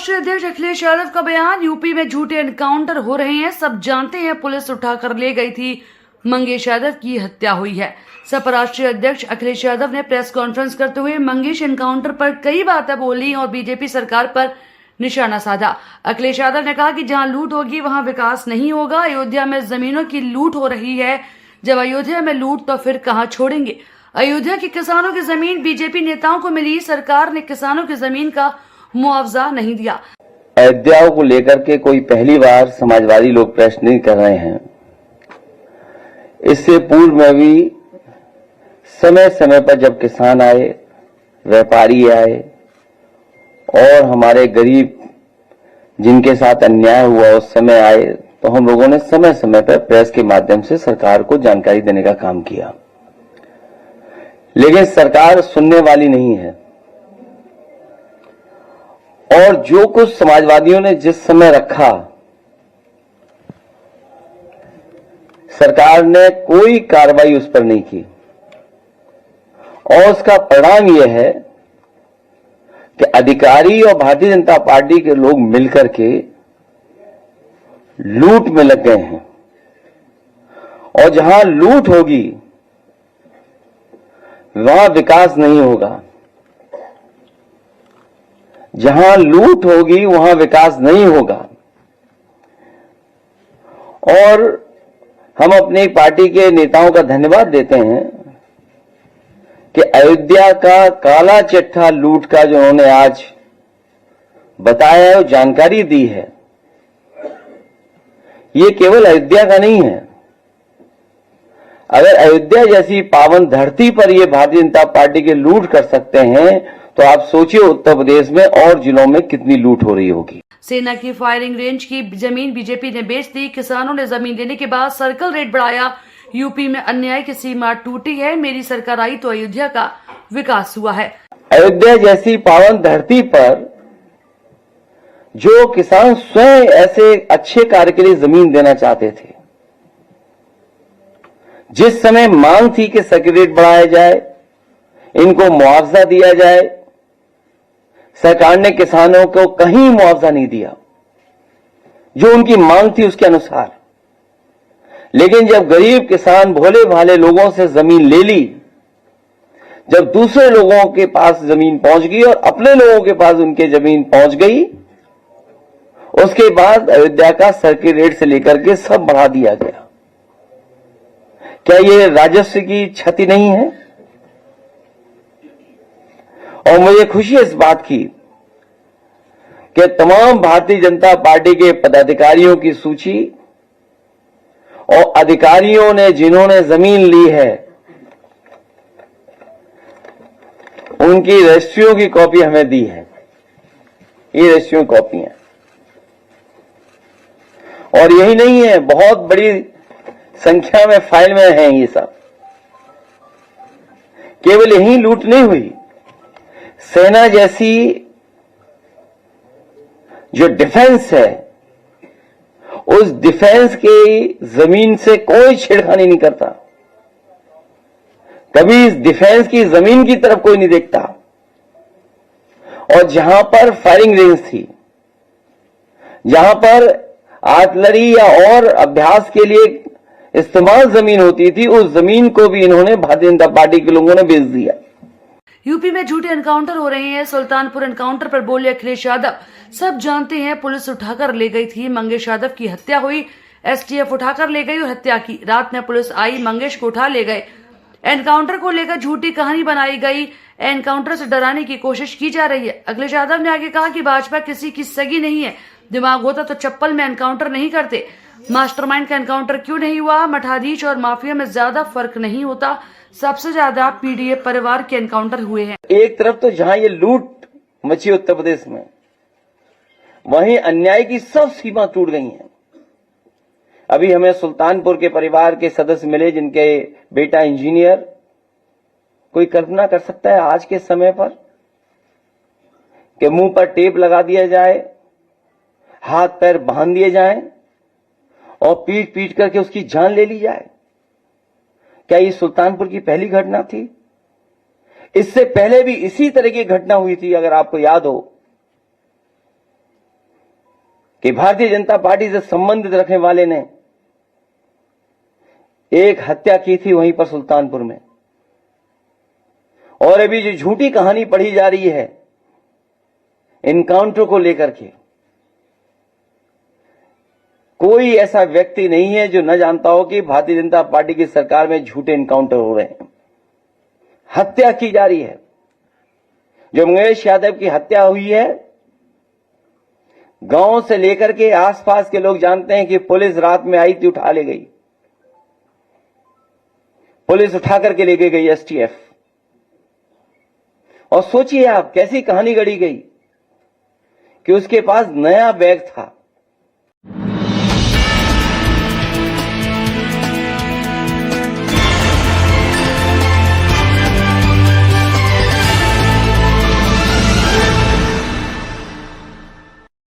राष्ट्रीय अध्यक्ष अखिलेश यादव का बयान, यूपी में झूठे एनकाउंटर हो रहे हैं, सब जानते हैं, पुलिस उठाकर ले गई थी, मंगेश यादव की हत्या हुई है। सपा राष्ट्रीय अध्यक्ष अखिलेश यादव ने प्रेस कॉन्फ्रेंस करते हुए मंगेश एनकाउंटर पर कई बातें बोली और बीजेपी सरकार पर निशाना साधा। अखिलेश यादव ने कहा कि जहां लूट होगी वहां विकास नहीं होगा। अयोध्या में जमीनों की लूट हो रही है, जब अयोध्या में लूट तो फिर कहां छोड़ेंगे। अयोध्या के किसानों की जमीन बीजेपी नेताओं को मिली, सरकार ने किसानों की जमीन का मुआवजा नहीं दिया। अयोध्या को लेकर के कोई पहली बार समाजवादी लोग प्रश्न नहीं कर रहे हैं। इससे पूर्व में भी समय समय पर जब किसान आए, व्यापारी आए और हमारे गरीब जिनके साथ अन्याय हुआ उस समय आए, तो हम लोगों ने समय समय पर प्रेस के माध्यम से सरकार को जानकारी देने का काम किया। लेकिन सरकार सुनने वाली नहीं है और जो कुछ समाजवादियों ने जिस समय रखा, सरकार ने कोई कार्रवाई उस पर नहीं की और उसका परिणाम यह है कि अधिकारी और भारतीय जनता पार्टी के लोग मिलकर के लूट में लग गए हैं। और जहां लूट होगी वहां विकास नहीं होगा, जहां लूट होगी वहां विकास नहीं होगा। और हम अपनी पार्टी के नेताओं का धन्यवाद देते हैं कि अयोध्या का काला चिट्ठा लूट का जो उन्होंने आज बताया और जानकारी दी है, ये केवल अयोध्या का नहीं है। अगर अयोध्या जैसी पावन धरती पर ये भारतीय जनता पार्टी के लूट कर सकते हैं, तो आप सोचिए उत्तर प्रदेश में और जिलों में कितनी लूट हो रही होगी। सेना की फायरिंग रेंज की जमीन बीजेपी ने बेच दी, किसानों ने जमीन देने के बाद सर्कल रेट बढ़ाया, यूपी में अन्याय की सीमा टूटी है, मेरी सरकार आई तो अयोध्या का विकास हुआ है। अयोध्या जैसी पावन धरती पर जो किसान स्वयं ऐसे अच्छे कार्य के लिए जमीन देना चाहते थे, जिस समय मांग थी कि सर्किल रेट बढ़ाया जाए, इनको मुआवजा दिया जाए, सरकार ने किसानों को कहीं मुआवजा नहीं दिया जो उनकी मांग थी उसके अनुसार। लेकिन जब गरीब किसान भोले भाले लोगों से जमीन ले ली, जब दूसरे लोगों के पास जमीन पहुंच गई और अपने लोगों के पास उनके जमीन पहुंच गई, उसके बाद अयोध्या का सर्किल रेट से लेकर के सब बढ़ा दिया गया। क्या ये राजस्व की क्षति नहीं है? और मुझे खुशी है इस बात की कि तमाम भारतीय जनता पार्टी के पदाधिकारियों की सूची और अधिकारियों ने जिन्होंने जमीन ली है, उनकी रजिस्ट्रियों की कॉपी हमें दी है। ये रजिस्ट्रियों की कॉपी है। और यही नहीं है, बहुत बड़ी संख्या में फाइल में है ये सब। केवल यही लूट नहीं हुई, सेना जैसी जो डिफेंस है, उस डिफेंस की जमीन से कोई छेड़खानी नहीं करता। कभी इस डिफेंस की जमीन की तरफ कोई नहीं देखता। और जहां पर फायरिंग रेंज थी, जहां पर आर्टिलरी या और अभ्यास के लिए इस्तेमाल जमीन होती थी, उस जमीन को भी इन्होंने भारतीय जनता पार्टी के लोगों ने बेच दिया। यूपी में झूठे एनकाउंटर हो रहे हैं। सुल्तानपुर एनकाउंटर पर बोले अखिलेश यादव, सब जानते हैं, पुलिस उठाकर ले गई थी, मंगेश यादव की हत्या हुई, एसटीएफ उठाकर ले गई और हत्या की, रात में पुलिस आई, मंगेश को उठा ले गए। एनकाउंटर को लेकर झूठी कहानी बनाई गई, एनकाउंटर से डराने की कोशिश की जा रही है। अखिलेश यादव ने आगे कहा कि भाजपा किसी की सगी नहीं है, दिमाग होता तो चप्पल में एनकाउंटर नहीं करते। मास्टरमाइंड का एनकाउंटर क्यों नहीं हुआ? मठाधीश और माफिया में ज्यादा फर्क नहीं होता, सबसे ज्यादा पीडीए परिवार के एनकाउंटर हुए हैं। एक तरफ तो जहां ये लूट मची उत्तर प्रदेश में, वहीं अन्याय की सब सीमा टूट गई हैं। अभी हमें सुल्तानपुर के परिवार के सदस्य मिले जिनके बेटा इंजीनियर। कोई कल्पना कर सकता है आज के समय पर कि मुंह पर टेप लगा दिया जाए, हाथ पैर बांध दिए जाएं और पीट पीट करके उसकी जान ले ली जाए? क्या ये सुल्तानपुर की पहली घटना थी? इससे पहले भी इसी तरह की घटना हुई थी, अगर आपको याद हो। कि भारतीय जनता पार्टी से संबंधित रखने वाले ने एक हत्या की थी वहीं पर सुल्तानपुर में। और अभी जो झूठी कहानी पढ़ी जा रही है इनकाउंटर को लेकर के, कोई ऐसा व्यक्ति नहीं है जो न जानता हो कि भारतीय जनता पार्टी की सरकार में झूठे इनकाउंटर हो रहे हैं, हत्या की जा रही है। जो मंगेश यादव की हत्या हुई है, गांव से लेकर के आसपास के लोग जानते हैं कि पुलिस रात में आई थी, उठा ले गई, पुलिस उठा करके लेके गई एसटीएफ। और सोचिए आप कैसी कहानी गढ़ी गई कि उसके पास नया बैग था।